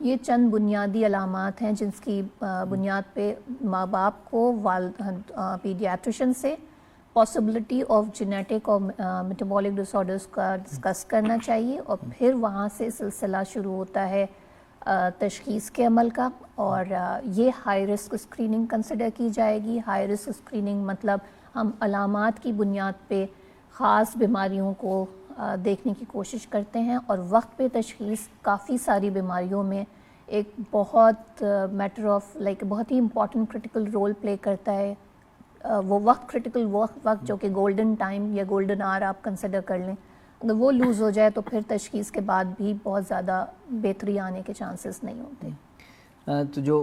یہ چند بنیادی علامات ہیں جس کی بنیاد پہ ماں باپ کو پیڈیاٹریشن سے پاسبلٹی آف جینیٹک اور میٹابولک ڈس آرڈرس کا ڈسکس کرنا چاہیے، اور پھر وہاں سے سلسلہ شروع ہوتا ہے تشخیص کے عمل کا. اور یہ ہائی رسک اسکریننگ کنسیڈر کی جائے گی. ہائی رسک اسکریننگ مطلب ہم علامات کی بنیاد پہ خاص بیماریوں کو دیکھنے کی کوشش کرتے ہیں، اور وقت پہ تشخیص کافی ساری بیماریوں میں ایک بہت میٹر آف بہت ہی امپورٹنٹ کرٹیکل رول پلے کرتا ہے. وہ وقت کرٹیکل وقت جو کہ گولڈن ٹائم یا گولڈن آور آپ کنسیڈر کر لیں، اگر وہ لوز ہو جائے تو پھر تشخیص کے بعد بھی بہت زیادہ بہتری آنے کے چانسز نہیں ہوتے. تو جو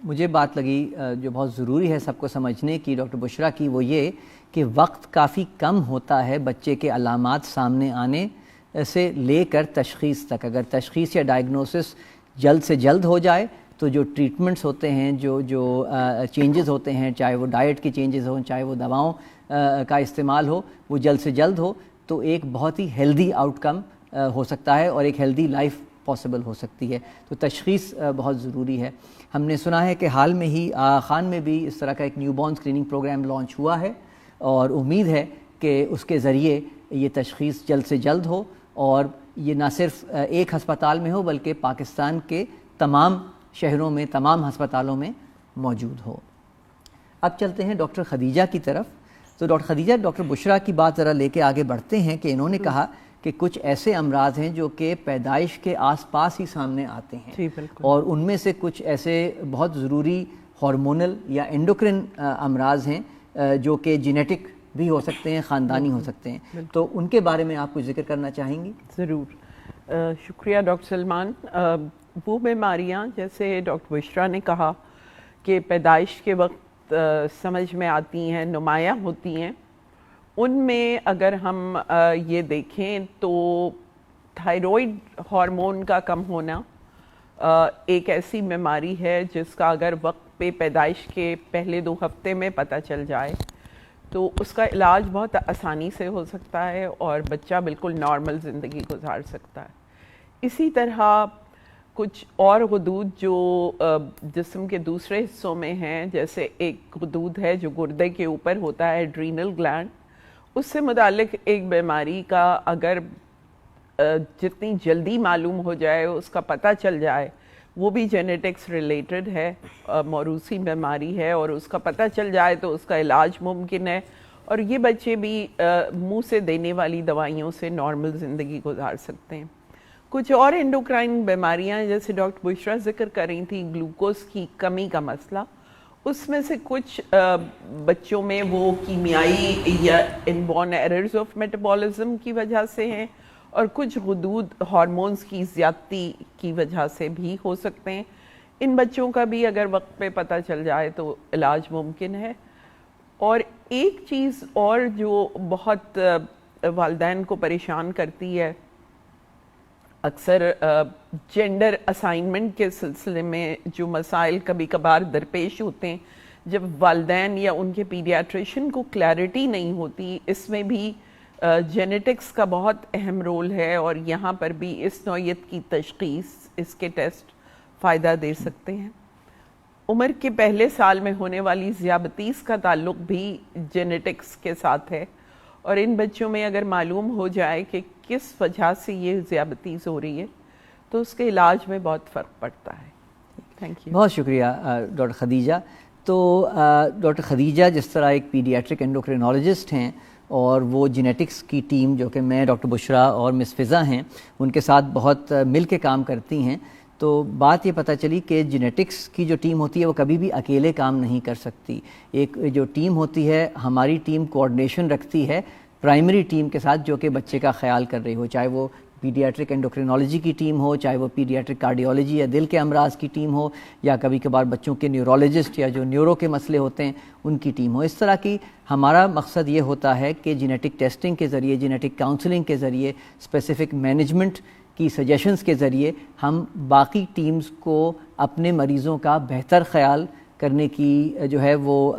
مجھے بات لگی جو بہت ضروری ہے سب کو سمجھنے کی ڈاکٹر بشریٰ کی، وہ یہ کہ وقت کافی کم ہوتا ہے بچے کے علامات سامنے آنے سے لے کر تشخیص تک. اگر تشخیص یا ڈائگنوسس جلد سے جلد ہو جائے تو جو ٹریٹمنٹس ہوتے ہیں، جو چینجز ہوتے ہیں، چاہے وہ ڈائٹ کی چینجز ہوں، چاہے وہ دواؤں کا استعمال ہو، وہ جلد سے جلد ہو تو ایک بہت ہی ہیلدی آؤٹ کم ہو سکتا ہے اور ایک ہیلدی لائف پاسبل ہو سکتی ہے. تو تشخیص بہت ضروری ہے. ہم نے سنا ہے کہ حال میں ہی خان میں بھی اس طرح کا ایک newborn screening program launch ہوا ہے، اور امید ہے کہ اس کے ذریعے یہ تشخیص جلد سے جلد ہو، اور یہ نہ صرف ایک ہسپتال میں ہو بلکہ پاکستان کے تمام شہروں میں، تمام ہسپتالوں میں موجود ہو. اب چلتے ہیں ڈاکٹر خدیجہ کی طرف. تو ڈاکٹر خدیجہ، ڈاکٹر بشریٰ کی بات ذرا لے کے آگے بڑھتے ہیں کہ انہوں نے کہا کہ کچھ ایسے امراض ہیں جو کہ پیدائش کے آس پاس ہی سامنے آتے ہیں. جی بالکل. اور ان میں سے کچھ ایسے بہت ضروری ہارمونل یا انڈوکرین امراض ہیں جو کہ جینیٹک بھی ہو سکتے ہیں، خاندانی ہو سکتے ہیں. تو ان کے بارے میں آپ کچھ ذکر کرنا چاہیں گی؟ ضرور. شکریہ ڈاکٹر سلمان. وہ بیماریاں جیسے ڈاکٹر بشریٰ نے کہا کہ پیدائش کے وقت سمجھ میں آتی ہیں، نمایاں ہوتی ہیں، ان میں اگر ہم یہ دیکھیں تو تھائیرائڈ ہارمون کا کم ہونا ایک ایسی بیماری ہے جس کا اگر وقت پہ پیدائش کے پہلے 2 ہفتے میں پتہ چل جائے تو اس کا علاج بہت آسانی سے ہو سکتا ہے اور بچہ بالکل نارمل زندگی گزار سکتا ہے. اسی طرح کچھ اور غدود جو جسم کے دوسرے حصوں میں ہیں، جیسے ایک غدود ہے جو گردے کے اوپر ہوتا ہے، ایڈرینل گلینڈ، اس سے متعلق ایک بیماری کا اگر جتنی جلدی معلوم ہو جائے، اس کا پتہ چل جائے، وہ بھی جینیٹکس ریلیٹڈ ہے، موروثی بیماری ہے، اور اس کا پتہ چل جائے تو اس کا علاج ممکن ہے، اور یہ بچے بھی منہ سے دینے والی دوائیوں سے نارمل زندگی گزار سکتے ہیں. کچھ اور انڈوکرائن بیماریاں جیسے ڈاکٹر بشریٰ ذکر کر رہی تھیں، گلوکوز کی کمی کا مسئلہ، اس میں سے کچھ بچوں میں وہ کیمیائی یا انبورن ایررز آف میٹابولزم کی وجہ سے ہیں، اور کچھ غدود ہارمونز کی زیادتی کی وجہ سے بھی ہو سکتے ہیں. ان بچوں کا بھی اگر وقت پہ پتہ چل جائے تو علاج ممکن ہے. اور ایک چیز اور جو بہت والدین کو پریشان کرتی ہے، اکثر جینڈر اسائنمنٹ کے سلسلے میں جو مسائل کبھی کبھار درپیش ہوتے ہیں، جب والدین یا ان کے پیڈیاٹریشن کو کلیئرٹی نہیں ہوتی، اس میں بھی جینیٹکس کا بہت اہم رول ہے، اور یہاں پر بھی اس نوعیت کی تشخیص، اس کے ٹیسٹ فائدہ دے سکتے ہیں. عمر کے پہلے سال میں ہونے والی ذیابیطس کا تعلق بھی جینیٹکس کے ساتھ ہے، اور ان بچوں میں اگر معلوم ہو جائے کہ کس وجہ سے یہ ذیابیطس ہو رہی ہے تو اس کے علاج میں بہت فرق پڑتا ہے. Thank you. بہت شکریہ ڈاکٹر خدیجہ. تو ڈاکٹر خدیجہ جس طرح ایک پیڈیاٹرک انڈوکرینالوجسٹ ہیں، اور وہ جینیٹکس کی ٹیم جو کہ میں، ڈاکٹر بشریٰ اور مس فضا ہیں، ان کے ساتھ بہت مل کے کام کرتی ہیں. تو بات یہ پتہ چلی کہ جینیٹکس کی جو ٹیم ہوتی ہے وہ کبھی بھی اکیلے کام نہیں کر سکتی. ایک جو ٹیم ہوتی ہے، ہماری ٹیم کوآرڈینیشن رکھتی ہے پرائمری ٹیم کے ساتھ جو کہ بچے کا خیال کر رہی ہو، چاہے وہ پیڈیاٹرک انڈوکرینالوجی کی ٹیم ہو، چاہے وہ پیڈیاٹرک کارڈیولوجی یا دل کے امراض کی ٹیم ہو، یا کبھی کبھار بچوں کے نیورولوجسٹ یا جو نیورو کے مسئلے ہوتے ہیں ان کی ٹیم ہو. اس طرح کی ہمارا مقصد یہ ہوتا ہے کہ جینیٹک ٹیسٹنگ کے ذریعے، جینیٹک کاؤنسلنگ کے ذریعے، اسپیسیفک مینجمنٹ کی سجیشنز کے ذریعے ہم باقی ٹیمز کو اپنے مریضوں کا بہتر خیال کرنے کی جو ہے وہ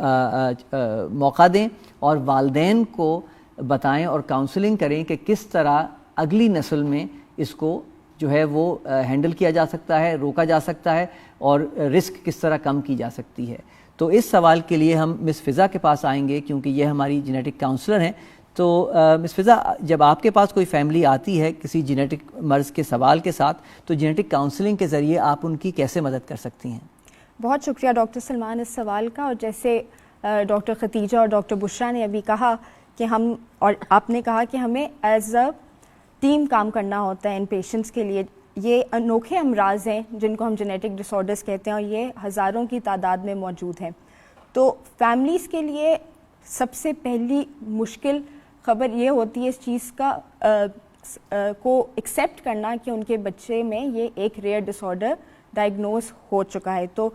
موقع دیں، اور والدین کو بتائیں اور کاؤنسلنگ کریں کہ کس طرح اگلی نسل میں اس کو جو ہے وہ ہینڈل کیا جا سکتا ہے, روکا جا سکتا ہے, اور رسک کس طرح کم کی جا سکتی ہے. تو اس سوال کے لیے ہم مس فضا کے پاس آئیں گے کیونکہ یہ ہماری جینیٹک کاؤنسلر ہیں. تو مس فضا, جب آپ کے پاس کوئی فیملی آتی ہے کسی جینیٹک مرض کے سوال کے ساتھ, تو جینیٹک کاؤنسلنگ کے ذریعے آپ ان کی کیسے مدد کر سکتی ہیں؟ بہت شکریہ ڈاکٹر سلمان اس سوال کا. اور جیسے ڈاکٹر ختیجہ اور ڈاکٹر بشرا نے ابھی کہا کہ ہم, اور آپ نے کہا کہ ہمیں ایز اے ٹیم کام کرنا ہوتا ہے ان پیشنٹس کے لیے. یہ انوکھے امراض ہیں جن کو ہم جینیٹک ڈس آرڈرس کہتے ہیں, اور یہ ہزاروں کی تعداد میں موجود ہیں. تو فیملیز کے لیے سب سے پہلی مشکل خبر یہ ہوتی ہے اس چیز کا کو ایکسیپٹ کرنا کہ ان کے بچے میں یہ ایک ریئر ڈس آرڈر ڈائگنوز ہو چکا ہے. تو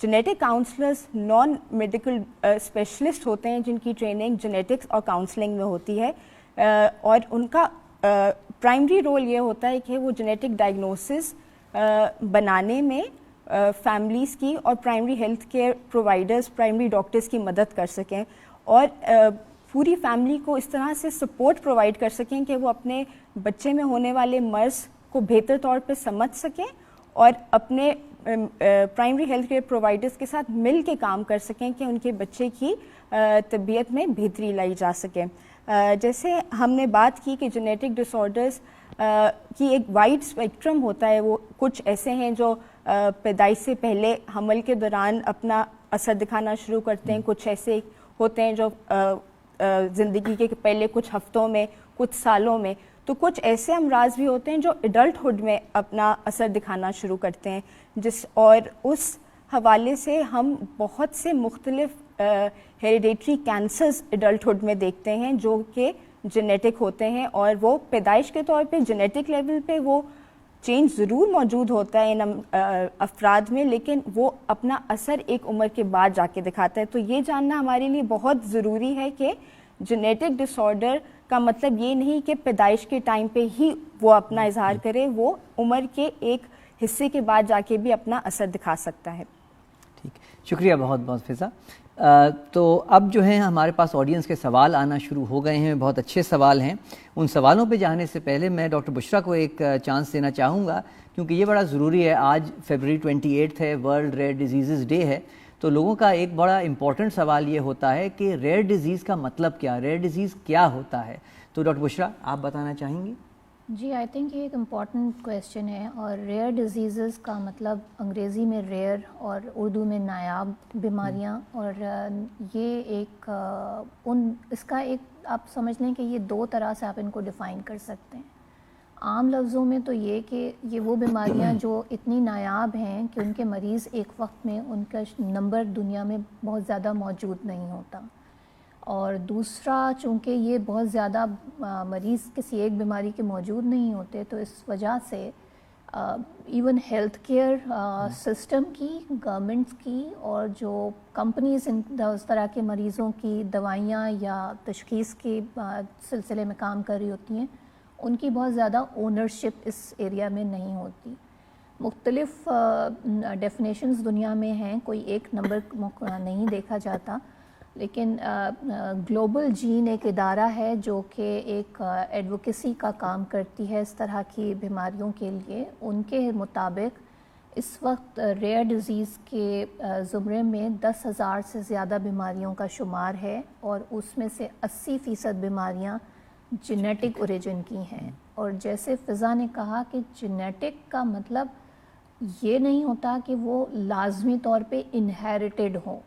genetic counsellors non medical specialist ہوتے ہیں جن کی ٹریننگ جینیٹکس اور کاؤنسلنگ میں ہوتی ہے, اور ان کا پرائمری رول یہ ہوتا ہے کہ وہ جینیٹک ڈائگنوسس بنانے میں فیملیز کی اور primary health care providers, primary doctors کی مدد کر سکیں, اور پوری فیملی کو اس طرح سے سپورٹ پرووائڈ کر سکیں کہ وہ اپنے بچے میں ہونے والے مرض کو بہتر طور پہ سمجھ سکیں اور اپنے پرائمری ہیلتھ کیئر پرووائڈرز کے ساتھ مل کے کام کر سکیں کہ ان کے بچے کی طبیعت میں بہتری لائی جا سکے. جیسے ہم نے بات کی کہ جینیٹک ڈس آرڈرز کی ایک وائڈ اسپیکٹرم ہوتا ہے. وہ کچھ ایسے ہیں جو پیدائش سے پہلے حمل کے دوران اپنا اثر دکھانا شروع کرتے ہیں, کچھ ایسے ہوتے ہیں جو زندگی کے پہلے کچھ ہفتوں میں, کچھ سالوں میں, تو کچھ ایسے امراض بھی ہوتے ہیں جو ایڈلٹہڈ میں اپنا اثر دکھانا شروع کرتے ہیں. اور اس حوالے سے ہم بہت سے مختلف ہیریڈیٹری کینسرز ایڈلٹہڈ میں دیکھتے ہیں جو کہ جینیٹک ہوتے ہیں, اور وہ پیدائش کے طور پہ جینیٹک لیول پہ وہ چینج ضرور موجود ہوتا ہے ان افراد میں, لیکن وہ اپنا اثر ایک عمر کے بعد جا کے دکھاتا ہے. تو یہ جاننا ہمارے لیے بہت ضروری ہے کہ جینیٹک ڈس آرڈر کا مطلب یہ نہیں کہ پیدائش کے ٹائم پہ ہی وہ اپنا اظہار کرے, وہ عمر کے ایک حصے کے بعد جا کے بھی اپنا اثر دکھا سکتا ہے. ٹھیک, شکریہ بہت بہت فضا. تو اب جو ہیں ہمارے پاس آڈینس کے سوال آنا شروع ہو گئے ہیں, بہت اچھے سوال ہیں. ان سوالوں پہ جانے سے پہلے میں ڈاکٹر بشرا کو ایک چانس دینا چاہوں گا کیونکہ یہ بڑا ضروری ہے. آج فیبرری 28 ہے, ورلڈ ریئر ڈیزیزز ڈے ہے. تو لوگوں کا ایک بڑا امپورٹنٹ سوال یہ ہوتا ہے کہ ریئر ڈیزیز کا مطلب کیا, ریئر ڈیزیز کیا ہوتا ہے. تو ڈاکٹر بشرا آپ بتانا چاہیں گی؟ جی, آئی تھنک یہ ایک امپورٹنٹ کویشچن ہے. اور ریئر ڈیزیزز کا مطلب انگریزی میں ریئر اور اردو میں نایاب بیماریاں, اور یہ ایک اس کا ایک آپ سمجھ لیں کہ یہ دو طرح سے آپ ان کو ڈیفائن کر سکتے ہیں. عام لفظوں میں تو یہ کہ یہ وہ بیماریاں جو اتنی نایاب ہیں کہ ان کے مریض ایک وقت میں ان کا نمبر دنیا میں بہت زیادہ موجود نہیں ہوتا, اور دوسرا چونکہ یہ بہت زیادہ مریض کسی ایک بیماری کے موجود نہیں ہوتے, تو اس وجہ سے ایون ہیلتھ کیئر سسٹم کی, گورنمنٹس کی, اور جو کمپنیز اس طرح کے مریضوں کی دوائیاں یا تشخیص کے سلسلے میں کام کر رہی ہوتی ہیں, ان کی بہت زیادہ اونرشپ اس ایریا میں نہیں ہوتی. مختلف ڈیفینیشنز دنیا میں ہیں, کوئی ایک نمبر نہیں دیکھا جاتا, لیکن گلوبل جین ایک ادارہ ہے جو کہ ایک ایڈوکیسی کا کام کرتی ہے اس طرح کی بیماریوں کے لیے. ان کے مطابق اس وقت ریئر ڈیزیز کے زمرے میں 10,000 سے زیادہ بیماریوں کا شمار ہے, اور اس میں سے 80% بیماریاں جینیٹک اوریجن کی ہیں. اور جیسے فضا نے کہا کہ جینیٹک کا مطلب یہ نہیں ہوتا کہ وہ لازمی طور پہ انہیریٹڈ ہو.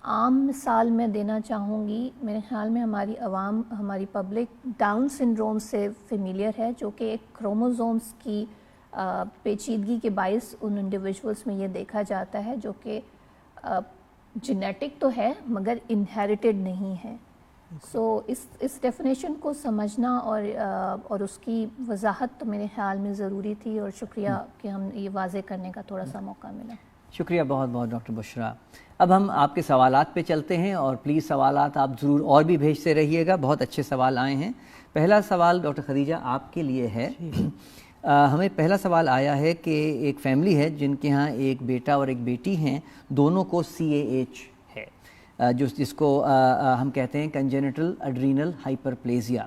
عام مثال میں دینا چاہوں گی, میرے خیال میں ہماری عوام, ہماری پبلک ڈاؤن سنڈروم سے فیملیئر ہے, جو کہ ایک کروموزومز کی پیچیدگی کے باعث ان انڈیویجولس میں یہ دیکھا جاتا ہے, جو کہ جینیٹک تو ہے مگر انہیریٹڈ نہیں ہے. سو اس ڈیفینیشن کو سمجھنا اور اس کی وضاحت تو میرے خیال میں ضروری تھی, اور شکریہ کہ ہم یہ واضح کرنے کا تھوڑا سا موقع ملا. شکریہ بہت بہت ڈاکٹر بشرا. اب ہم آپ کے سوالات پہ چلتے ہیں, اور پلیز سوالات آپ ضرور اور بھی بھیجتے رہیے گا, بہت اچھے سوال آئے ہیں. پہلا سوال ڈاکٹر خدیجہ آپ کے لیے ہے. ہمیں پہلا سوال آیا ہے کہ ایک فیملی ہے جن کے ہاں ایک بیٹا اور ایک بیٹی ہیں, دونوں کو CAH ہے, جس کو ہم کہتے ہیں کنجینیٹل ایڈرینل ہائپرپلیزیا.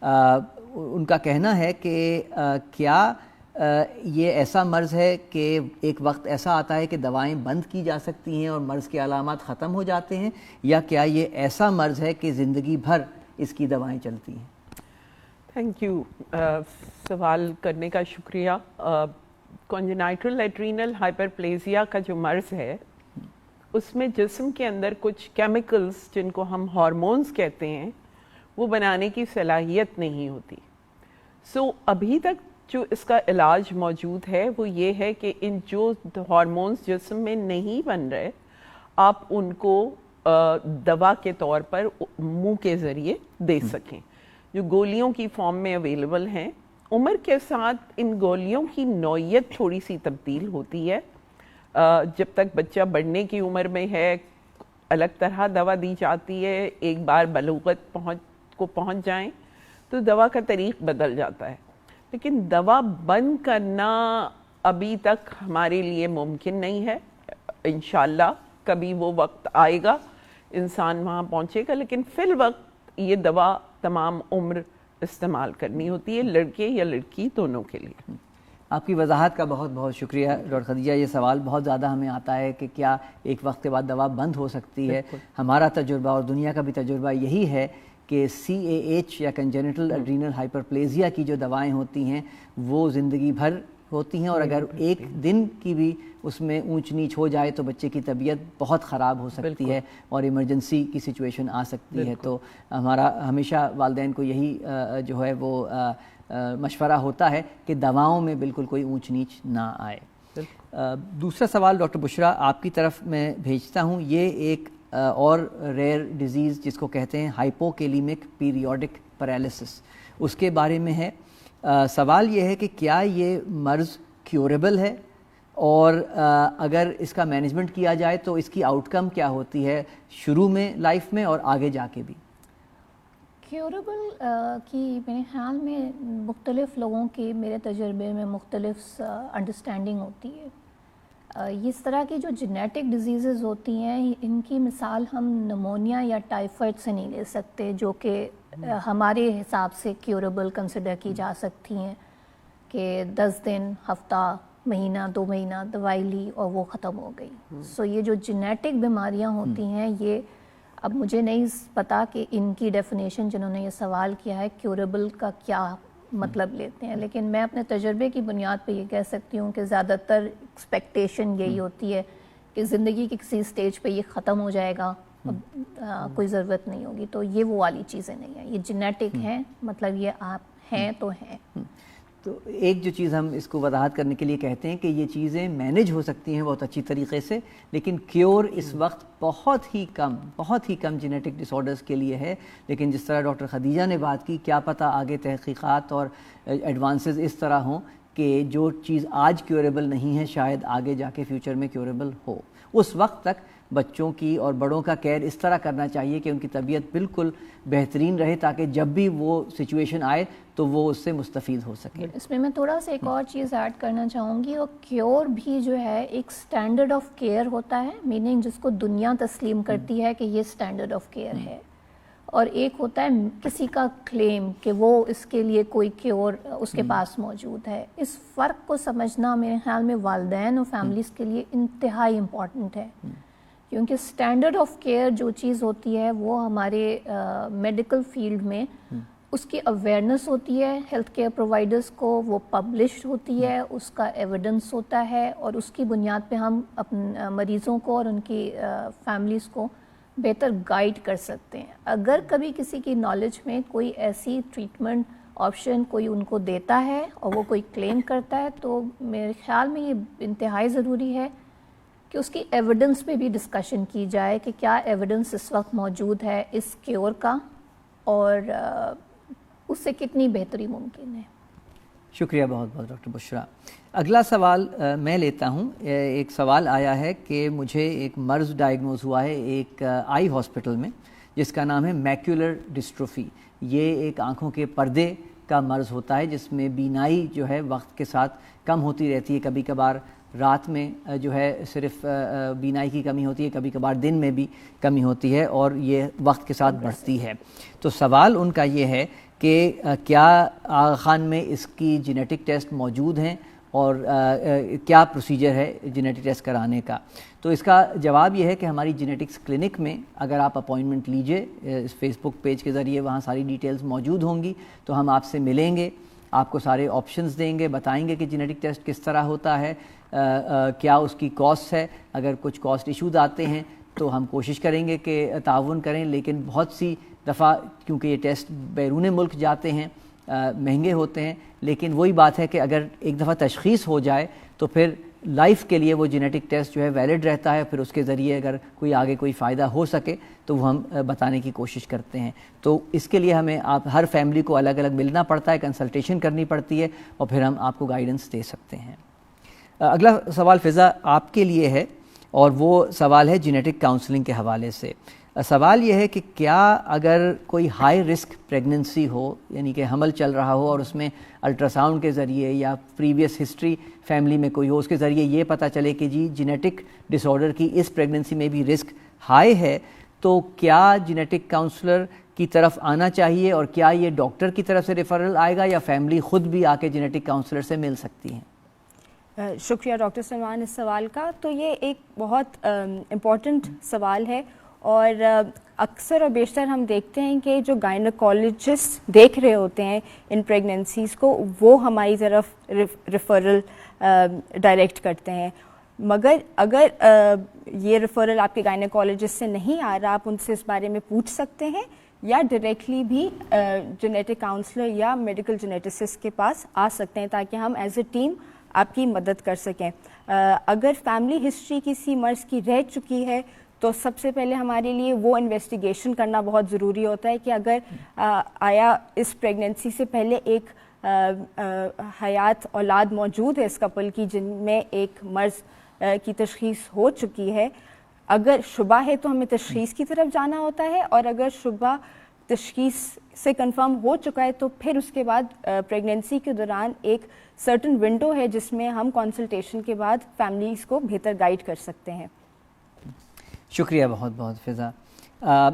ان کا کہنا ہے کہ کیا یہ ایسا مرض ہے کہ ایک وقت ایسا آتا ہے کہ دوائیں بند کی جا سکتی ہیں اور مرض کے علامات ختم ہو جاتے ہیں، یا کیا یہ ایسا مرض ہے کہ زندگی بھر اس کی دوائیں چلتی ہیں؟ تھینک یو، سوال کرنے کا شکریہ۔ کانجنائٹل ایڈرینل ہائپرپلیزیا کا جو مرض ہے اس میں جسم کے اندر کچھ کیمیکلز جن کو ہم ہارمونز کہتے ہیں وہ بنانے کی صلاحیت نہیں ہوتی۔ ابھی تک جو اس کا علاج موجود ہے وہ یہ ہے کہ ان جو ہارمونز جسم میں نہیں بن رہے آپ ان کو دوا کے طور پر منہ کے ذریعے دے سکیں، جو گولیوں کی فارم میں اویلیبل ہیں۔ عمر کے ساتھ ان گولیوں کی نوعیت تھوڑی سی تبدیل ہوتی ہے، جب تک بچہ بڑھنے کی عمر میں ہے الگ طرح دوا دی جاتی ہے، ایک بار بلوغت پہنچ جائیں تو دوا کا طریق بدل جاتا ہے، لیکن دوا بند کرنا ابھی تک ہمارے لیے ممکن نہیں ہے۔ انشاءاللہ کبھی وہ وقت آئے گا انسان وہاں پہنچے گا، لیکن فی الوقت یہ دوا تمام عمر استعمال کرنی ہوتی ہے، لڑکے یا لڑکی دونوں کے لیے۔ آپ کی وضاحت کا بہت بہت شکریہ ڈاکٹر خدیجہ۔ یہ سوال بہت زیادہ ہمیں آتا ہے کہ کیا ایک وقت کے بعد دوا بند ہو سکتی ہے؟ ہمارا تجربہ اور دنیا کا بھی تجربہ یہی ہے کہ CAH یا کنجنٹل ایڈرینل ہائپرپلیزیا کی جو دوائیں ہوتی ہیں وہ زندگی بھر ہوتی ہیں، اور اگر ایک دن کی بھی اس میں اونچ نیچ ہو جائے تو بچے کی طبیعت بہت خراب ہو سکتی ہے اور ایمرجنسی کی سچویشن آ سکتی ہے۔ تو ہمارا ہمیشہ والدین کو یہی جو ہے وہ مشورہ ہوتا ہے کہ دواؤں میں بالکل کوئی اونچ نیچ نہ آئے۔ دوسرا سوال ڈاکٹر بشرا آپ کی طرف میں بھیجتا ہوں، یہ ایک اور ریئر ڈیزیز جس کو کہتے ہیں ہائپوکیلیمک پیریوڈک پیرالسس، اس کے بارے میں ہے۔ سوال یہ ہے کہ کیا یہ مرض کیوریبل ہے، اور اگر اس کا مینجمنٹ کیا جائے تو اس کی آؤٹ کم کیا ہوتی ہے شروع میں لائف میں اور آگے جا کے بھی؟ کیوریبل کی میرے خیال میں مختلف لوگوں کی میرے تجربے میں مختلف انڈرسٹینڈنگ ہوتی ہے۔ اس طرح کی جو جینیٹک ڈیزیزز ہوتی ہیں ان کی مثال ہم نمونیا یا ٹائیفائڈ سے نہیں لے سکتے، جو کہ ہمارے حساب سے کیوریبل کنسیڈر کی جا سکتی ہیں کہ 10 دن، ہفتہ، مہینہ، 2 مہینہ دوائی لی اور وہ ختم ہو گئی۔ یہ جو جینیٹک بیماریاں ہوتی ہیں یہ اب مجھے نہیں پتا کہ ان کی ڈیفینیشن جنہوں نے یہ سوال کیا ہے کیوریبل کا کیا مطلب لیتے ہیں، لیکن میں اپنے تجربے کی بنیاد پہ یہ کہہ سکتی ہوں کہ زیادہ تر ایکسپیکٹیشن یہی ہوتی ہے کہ زندگی کی کسی سٹیج پہ یہ ختم ہو جائے گا، کوئی ضرورت نہیں ہوگی۔ تو یہ وہ والی چیزیں نہیں ہیں، یہ جینیٹک ہیں، مطلب یہ آپ ہیں تو ہیں۔ تو ایک جو چیز ہم اس کو وضاحت کرنے کے لیے کہتے ہیں کہ یہ چیزیں مینج ہو سکتی ہیں بہت اچھی طریقے سے، لیکن کیور اس وقت بہت ہی کم جینیٹک ڈس آرڈرز کے لیے ہے۔ لیکن جس طرح ڈاکٹر خدیجہ نے بات کی، کیا پتہ آگے تحقیقات اور ایڈوانسز اس طرح ہوں کہ جو چیز آج کیوریبل نہیں ہے شاید آگے جا کے فیوچر میں کیوریبل ہو۔ اس وقت تک بچوں کی اور بڑوں کا کیئر اس طرح کرنا چاہیے کہ ان کی طبیعت بالکل بہترین رہے، تاکہ جب بھی وہ سچویشن آئے تو وہ اس سے مستفید ہو سکے۔ اس میں تھوڑا سا ایک اور چیز ایڈ کرنا چاہوں گی، اور کیور بھی جو ہے ایک سٹینڈرڈ آف کیئر ہوتا ہے، میننگ جس کو دنیا تسلیم کرتی ہے کہ یہ سٹینڈرڈ آف کیئر ہے، اور ایک ہوتا ہے کسی کا کلیم کہ وہ اس کے لیے کوئی کیور اس کے پاس موجود ہے۔ اس فرق کو سمجھنا میرے خیال میں والدین اور فیملیز کے لیے انتہائی امپورٹنٹ ہے، کیونکہ سٹینڈرڈ آف کیئر جو چیز ہوتی ہے وہ ہمارے میڈیکل فیلڈ میں اس کی اویئرنیس ہوتی ہے ہیلتھ کیئر پرووائڈرس کو، وہ پبلشڈ ہوتی ہے، اس کا ایویڈنس ہوتا ہے، اور اس کی بنیاد پہ ہم اپنے مریضوں کو اور ان کی فیملیز کو بہتر گائیڈ کر سکتے ہیں۔ اگر کبھی کسی کی نالج میں کوئی ایسی ٹریٹمنٹ آپشن کوئی ان کو دیتا ہے اور وہ کوئی کلیم کرتا ہے تو میرے خیال میں یہ انتہائی ضروری ہے کہ اس کی ایویڈنس پہ بھی ڈسکشن کی جائے کہ کیا ایویڈنس اس وقت موجود ہے اس کیور کا، اور اس سے کتنی بہتری ممکن ہے۔ شکریہ بہت بہت ڈاکٹر بشرا۔ اگلا سوال میں لیتا ہوں۔ ایک سوال آیا ہے کہ مجھے ایک مرض ڈائگنوز ہوا ہے ایک آئی ہاسپٹل میں جس کا نام ہے میکولر ڈسٹروفی۔ یہ ایک آنکھوں کے پردے کا مرض ہوتا ہے جس میں بینائی جو ہے وقت کے ساتھ کم ہوتی رہتی ہے، کبھی کبھار رات میں جو ہے صرف بینائی کی کمی ہوتی ہے، کبھی کبھار دن میں بھی کمی ہوتی ہے، اور یہ وقت کے ساتھ بڑھتی ہے۔ تو سوال ان کا یہ ہے کہ کیا آغا خان میں اس کی جینیٹک ٹیسٹ موجود ہیں اور کیا پروسیجر ہے جینیٹک ٹیسٹ کرانے کا. تو اس کا جواب یہ ہے کہ ہماری جینیٹکس کلینک میں اگر آپ اپوائنٹمنٹ لیجئے اس فیس بک پیج کے ذریعے، وہاں ساری ڈیٹیلز موجود ہوں گی، تو ہم آپ سے ملیں گے، آپ کو سارے آپشنز دیں گے، بتائیں گے کہ جینیٹک ٹیسٹ کس طرح ہوتا ہے، کیا اس کی کاسٹ ہے. اگر کچھ کاسٹ ایشوز آتے ہیں تو ہم کوشش کریں گے کہ تعاون کریں، لیکن بہت سی دفعہ کیونکہ یہ ٹیسٹ بیرون ملک جاتے ہیں مہنگے ہوتے ہیں، لیکن وہی بات ہے کہ اگر ایک دفعہ تشخیص ہو جائے تو پھر لائف کے لیے وہ جینیٹک ٹیسٹ جو ہے ویلڈ رہتا ہے. پھر اس کے ذریعے اگر کوئی آگے کوئی فائدہ ہو سکے تو وہ ہم بتانے کی کوشش کرتے ہیں. تو اس کے لیے ہمیں ہر فیملی کو الگ الگ ملنا پڑتا ہے، کنسلٹیشن کرنی پڑتی ہے، اور پھر ہم آپ کو گائیڈنس دے سکتے ہیں. اگلا سوال فضا آپ کے لیے ہے، اور وہ سوال ہے جینیٹک کاؤنسلنگ کے حوالے سے. سوال یہ ہے کہ کیا اگر کوئی ہائی رسک پریگننسی ہو، یعنی کہ حمل چل رہا ہو اور اس میں الٹرا ساؤنڈ کے ذریعے یا پریویس ہسٹری فیملی میں کوئی ہو، اس کے ذریعے یہ پتہ چلے کہ جی جینیٹک ڈس آرڈر کی اس پریگننسی میں بھی رسک ہائی ہے، تو کیا جینیٹک کاؤنسلر کی طرف آنا چاہیے، اور کیا یہ ڈاکٹر کی طرف سے ریفرل آئے گا یا فیملی خود بھی آ کے جینیٹک کاؤنسلر سے مل سکتی ہیں؟ شکریہ ڈاکٹر سلمان اس سوال کا. تو یہ ایک بہت امپورٹنٹ سوال ہے، اور اکثر اور بیشتر ہم دیکھتے ہیں کہ جو گائنیکالوجسٹ دیکھ رہے ہوتے ہیں ان پریگننسیز کو، وہ ہماری طرف ریفرل ڈائریکٹ کرتے ہیں. مگر اگر یہ ریفرل آپ کے گائنیکالوجسٹ سے نہیں آ رہا، آپ ان سے اس بارے میں پوچھ سکتے ہیں، یا ڈائریکٹلی بھی جینیٹک کاؤنسلر یا میڈیکل جینیٹسسٹ کے پاس آ سکتے ہیں، تاکہ ہم ایز اے ٹیم آپ کی مدد کر سکیں. اگر فیملی ہسٹری کسی مرض کی رہ چکی ہے تو سب سے پہلے ہمارے لیے وہ انویسٹیگیشن کرنا بہت ضروری ہوتا ہے کہ اگر آیا اس پریگننسی سے پہلے ایک حیات اولاد موجود ہے اس کپل کی جن میں ایک مرض کی تشخیص ہو چکی ہے. اگر شبہ ہے تو ہمیں تشخیص کی طرف جانا ہوتا ہے، اور اگر شبہ تشخیص سے کنفرم ہو چکا ہے تو پھر اس کے بعد پریگننسی کے دوران ایک سرٹن ونڈو ہے جس میں ہم کنسلٹیشن کے بعد فیملیز کو بہتر گائیڈ کر سکتے ہیں. شکریہ بہت بہت فضا.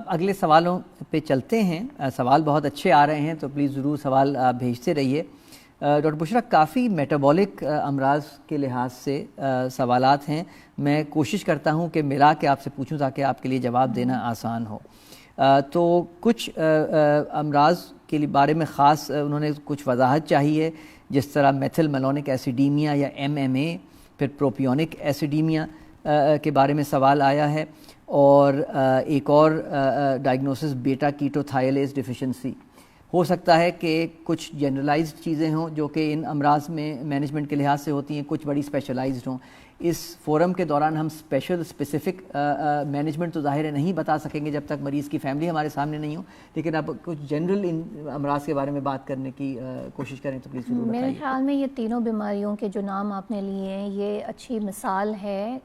اگلے سوالوں پہ چلتے ہیں. سوال بہت اچھے آ رہے ہیں، تو پلیز ضرور سوال بھیجتے رہیے. ڈاکٹر بشریٰ، کافی میٹابولک امراض کے لحاظ سے سوالات ہیں. میں کوشش کرتا ہوں کہ ملا کے آپ سے پوچھوں تاکہ آپ کے لیے جواب دینا آسان ہو. تو کچھ امراض کے بارے میں خاص انہوں نے کچھ وضاحت چاہیے، جس طرح میتھل میلونک ایسیڈیمیا یا MMA، پھر پروپیونک ایسیڈیمیا کے بارے میں سوال آیا ہے، اور ایک اور ڈائگنوسس بیٹا کیٹوتھائیلیز ڈیفیشنسی. ہو سکتا ہے کہ کچھ جنرلائزڈ چیزیں ہوں جو کہ ان امراض میں مینجمنٹ کے لحاظ سے ہوتی ہیں، کچھ بڑی اسپیشلائزڈ ہوں. اس فورم کے دوران ہم اسپیسیفک مینجمنٹ تو ظاہر ہے نہیں بتا سکیں گے جب تک مریض کی فیملی ہمارے سامنے نہیں ہو، لیکن اب کچھ جنرل ان امراض کے بارے میں بات کرنے کی کوشش کریں تو پلیز ضرور بتائیے. میرے خیال میں یہ تینوں بیماریوں کے جو نام آپ نے لیے ہیں یہ اچھی مثال ہے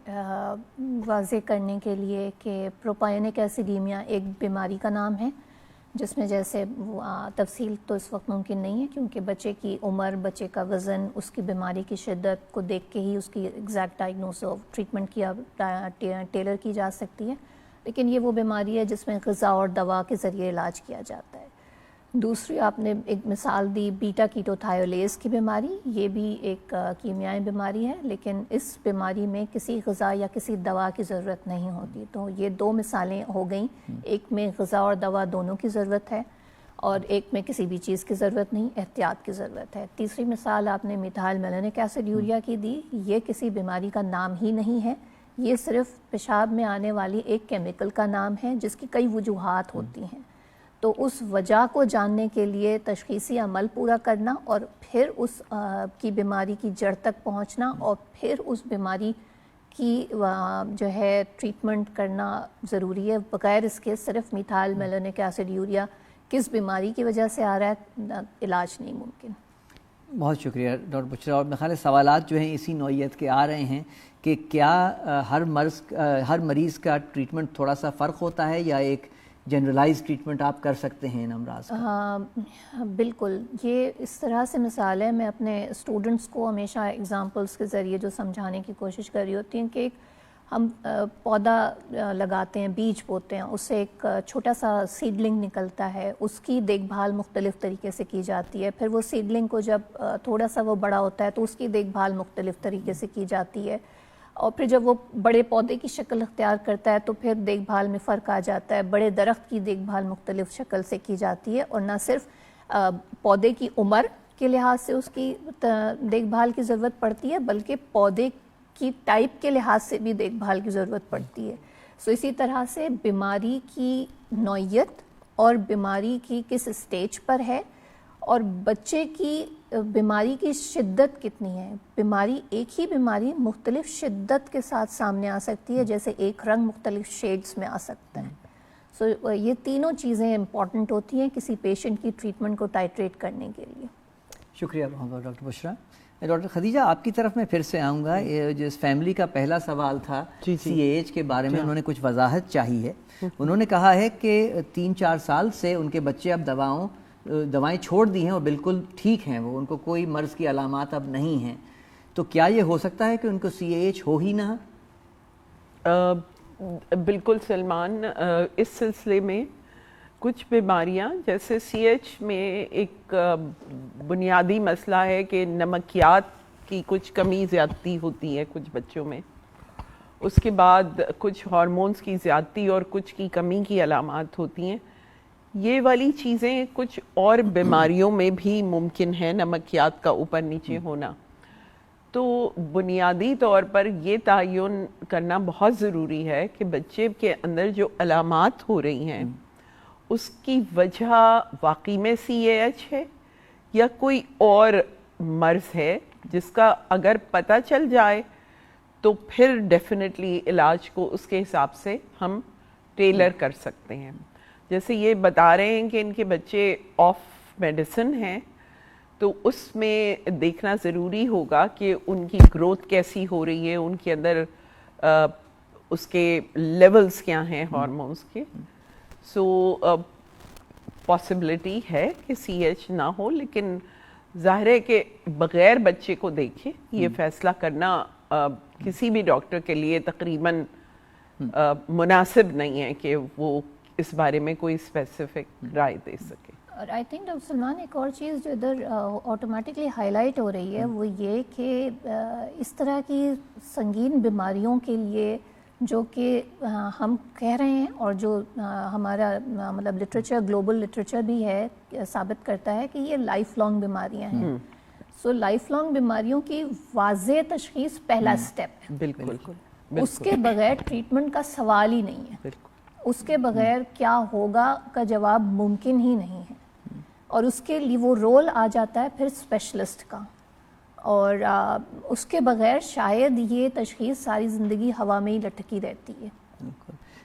واضح کرنے کے لیے کہ پروپائونک ایسیڈیمیا ایک بیماری کا نام ہے، جس میں جیسے تفصیل تو اس وقت ممکن نہیں ہے کیونکہ بچے کی عمر، بچے کا وزن، اس کی بیماری کی شدت کو دیکھ کے ہی اس کی ایگزیکٹ ڈائگنوس آف ٹریٹمنٹ کیا ٹیلر کی جا سکتی ہے. لیکن یہ وہ بیماری ہے جس میں غذا اور دوا کے ذریعے علاج کیا جاتا ہے. دوسری آپ نے ایک مثال دی بیٹا کیٹوتھائیلیز کی بیماری، یہ بھی ایک کیمیائی بیماری ہے، لیکن اس بیماری میں کسی غذا یا کسی دوا کی ضرورت نہیں ہوتی. تو یہ دو مثالیں ہو گئیں، ایک میں غذا اور دوا دونوں کی ضرورت ہے، اور ایک میں کسی بھی چیز کی ضرورت نہیں، احتیاط کی ضرورت ہے. تیسری مثال آپ نے میتھائل میلونک ایسڈ یوریا کی دی. یہ کسی بیماری کا نام ہی نہیں ہے، یہ صرف پیشاب میں آنے والی ایک کیمیکل کا نام ہے جس کی کئی وجوہات ہوتی ہیں. تو اس وجہ کو جاننے کے لیے تشخیصی عمل پورا کرنا، اور پھر اس کی بیماری کی جڑ تک پہنچنا، اور پھر اس بیماری کی جو ہے ٹریٹمنٹ کرنا ضروری ہے. بغیر اس کے صرف میتھائل میلونک ایسڈ یوریا کس بیماری کی وجہ سے آ رہا ہے علاج نہیں ممکن. بہت شکریہ ڈاکٹر بشریٰ. اور میرے خیال ہے سوالات جو ہیں اسی نوعیت کے آ رہے ہیں کہ کیا ہر مریض کا ٹریٹمنٹ تھوڑا سا فرق ہوتا ہے یا ایک جنرلائز ٹریٹمنٹ آپ کر سکتے ہیں ان امراض کا؟ ہاں بالکل، یہ اس طرح سے مثال ہے. میں اپنے اسٹوڈنٹس کو ہمیشہ ایگزامپلس کے ذریعے جو سمجھانے کی کوشش کر رہی ہوتی ہوں کہ ہم پودا لگاتے ہیں, بیج بوتے ہیں, اس سے ایک چھوٹا سا سیڈلنگ نکلتا ہے, اس کی دیکھ بھال مختلف طریقے سے کی جاتی ہے. پھر وہ سیڈلنگ کو جب تھوڑا سا وہ بڑا ہوتا ہے تو اس کی دیکھ بھال مختلف طریقے سے کی جاتی ہے, اور پھر جب وہ بڑے پودے کی شکل اختیار کرتا ہے تو پھر دیکھ بھال میں فرق آ جاتا ہے. بڑے درخت کی دیکھ بھال مختلف شکل سے کی جاتی ہے, اور نہ صرف پودے کی عمر کے لحاظ سے اس کی دیکھ بھال کی ضرورت پڑتی ہے, بلکہ پودے کی ٹائپ کے لحاظ سے بھی دیکھ بھال کی ضرورت پڑتی ہے. سو اسی طرح سے بیماری کی نوعیت اور بیماری کی کس اسٹیج پر ہے, اور بچے کی بیماری کی شدت کتنی ہے. بیماری, ایک ہی بیماری مختلف شدت کے ساتھ سامنے آ سکتی ہے, جیسے ایک رنگ مختلف شیڈز میں آ سکتا ہے. سو یہ تینوں چیزیں امپورٹنٹ ہوتی ہیں کسی پیشنٹ کی ٹریٹمنٹ کو ٹائٹریٹ کرنے کے لیے. شکریہ بہت بہت ڈاکٹر بشرا. ڈاکٹر خدیجہ, آپ کی طرف میں پھر سے آؤں گا. جس فیملی کا پہلا سوال تھا CAH کے بارے میں, انہوں نے کچھ وضاحت چاہی ہے. انہوں نے کہا ہے کہ 3-4 سال سے ان کے بچے اب دوائیں چھوڑ دی ہیں اور بالکل ٹھیک ہیں, وہ ان کو کوئی مرض کی علامات اب نہیں ہیں. تو کیا یہ ہو سکتا ہے کہ ان کو CAH ہو ہی نہ؟ بالکل سلمان, اس سلسلے میں کچھ بیماریاں جیسے CH میں ایک بنیادی مسئلہ ہے کہ نمکیات کی کچھ کمی زیادتی ہوتی ہے کچھ بچوں میں. اس کے بعد کچھ ہارمونز کی زیادتی اور کچھ کی کمی کی علامات ہوتی ہیں. یہ والی چیزیں کچھ اور بیماریوں میں بھی ممکن ہے, نمکیات کا اوپر نیچے ہونا. تو بنیادی طور پر یہ تعین کرنا بہت ضروری ہے کہ بچے کے اندر جو علامات ہو رہی ہیں اس کی وجہ واقعی میں CAH ہے یا کوئی اور مرض ہے, جس کا اگر پتہ چل جائے تو پھر ڈیفینیٹلی علاج کو اس کے حساب سے ہم ٹیلر کر سکتے ہیں. جیسے یہ بتا رہے ہیں کہ ان کے بچے آف میڈیسن ہیں, تو اس میں دیکھنا ضروری ہوگا کہ ان کی گروتھ کیسی ہو رہی ہے, ان کے اندر اس کے لیولز کیا ہیں ہارمونز کے. سو پاسبلٹی ہے کہ CH نہ ہو, لیکن ظاہر ہے کہ بغیر بچے کو دیکھے یہ فیصلہ کرنا کسی بھی ڈاکٹر کے لیے تقریباً مناسب نہیں ہے کہ وہ اس بارے میں کوئی اسپیسیفک رائے دے سکے. اور آئی تھنک ڈاکٹر سلمان, ایک اور چیز جو ادھر آٹومیٹکلی ہائی لائٹ ہو رہی ہے وہ یہ کہ اس طرح کی سنگین بیماریوں کے لیے جو کہ ہم کہہ رہے ہیں اور جو ہمارا مطلب لٹریچر, گلوبل لٹریچر بھی ہے, ثابت کرتا ہے کہ یہ لائف لانگ بیماریاں ہیں. سو لائف لانگ بیماریوں کی واضح تشخیص پہلا سٹیپ ہے. بالکل. اس کے بغیر ٹریٹمنٹ کا سوال ہی نہیں ہے. اس کے بغیر کیا ہوگا کا جواب ممکن ہی نہیں ہے, اور اس کے لیے وہ رول آ جاتا ہے پھر اسپیشلسٹ کا, اور اس کے بغیر شاید یہ تشخیص ساری زندگی ہوا میں ہی لٹکی رہتی ہے.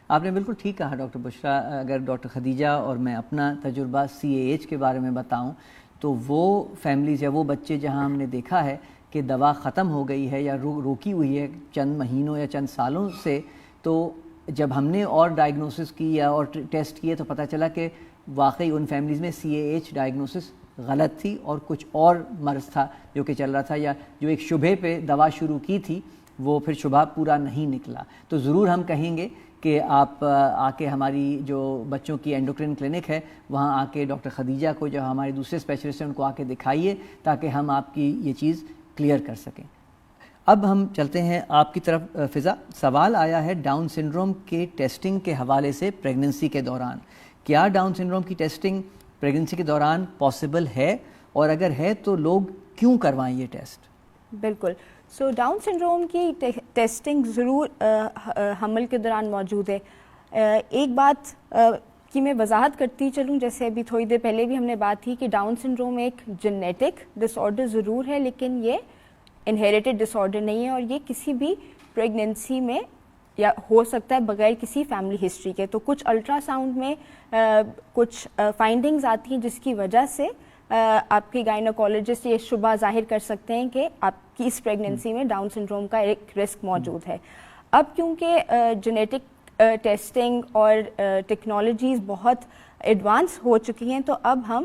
آپ نے بالکل ٹھیک کہا ڈاکٹر بشرا. اگر ڈاکٹر خدیجہ اور میں اپنا تجربہ CAH کے بارے میں بتاؤں تو وہ فیملیز یا وہ بچے جہاں ہم نے دیکھا ہے کہ دوا ختم ہو گئی ہے یا روکی ہوئی ہے چند مہینوں یا چند سالوں سے, تو جب ہم نے اور ڈائگنوسس کی یا اور ٹیسٹ کیے تو پتہ چلا کہ واقعی ان فیملیز میں CAH ڈائگنوسس غلط تھی اور کچھ اور مرض تھا جو کہ چل رہا تھا, یا جو ایک شبہ پہ دوا شروع کی تھی وہ پھر شبہ پورا نہیں نکلا. تو ضرور ہم کہیں گے کہ آپ آ کے ہماری جو بچوں کی اینڈوکرین کلینک ہے وہاں آ کے ڈاکٹر خدیجہ کو, جو ہمارے دوسرے اسپیشلسٹ ہیں, ان کو آ کے دکھائیے تاکہ ہم آپ کی یہ چیز کلیئر کر سکیں. اب ہم چلتے ہیں آپ کی طرف. فضا, سوال آیا ہے ڈاؤن سنڈروم کے ٹیسٹنگ کے حوالے سے پریگننسی کے دوران. کیا ڈاؤن سنڈروم کی ٹیسٹنگ پریگننسی کے دوران پاسبل ہے, اور اگر ہے تو لوگ کیوں کروائیں یہ ٹیسٹ؟ بالکل. سو ڈاؤن سنڈروم کی ٹیسٹنگ ضرور حمل کے دوران موجود ہے. ایک بات کی میں وضاحت کرتی چلوں, جیسے ابھی تھوڑی دیر پہلے بھی ہم نے بات کی کہ ڈاؤن سنڈروم ایک جینیٹک ڈس آرڈر ضرور ہے, لیکن یہ انہیریٹڈ ڈس آرڈر نہیں ہے, اور یہ کسی بھی پریگننسی میں یا ہو سکتا ہے بغیر کسی فیملی ہسٹری کے. تو کچھ الٹرا ساؤنڈ میں کچھ فائنڈنگز آتی ہیں جس کی وجہ سے آپ کے گائنیکولوجسٹ یہ شبہ ظاہر کر سکتے ہیں کہ آپ کی اس پریگننسی میں ڈاؤن سنڈروم کا ایک رسک موجود ہے. اب کیونکہ جینیٹک ٹیسٹنگ اور ٹیکنالوجیز بہت ایڈوانس ہو چکی ہیں, تو اب ہم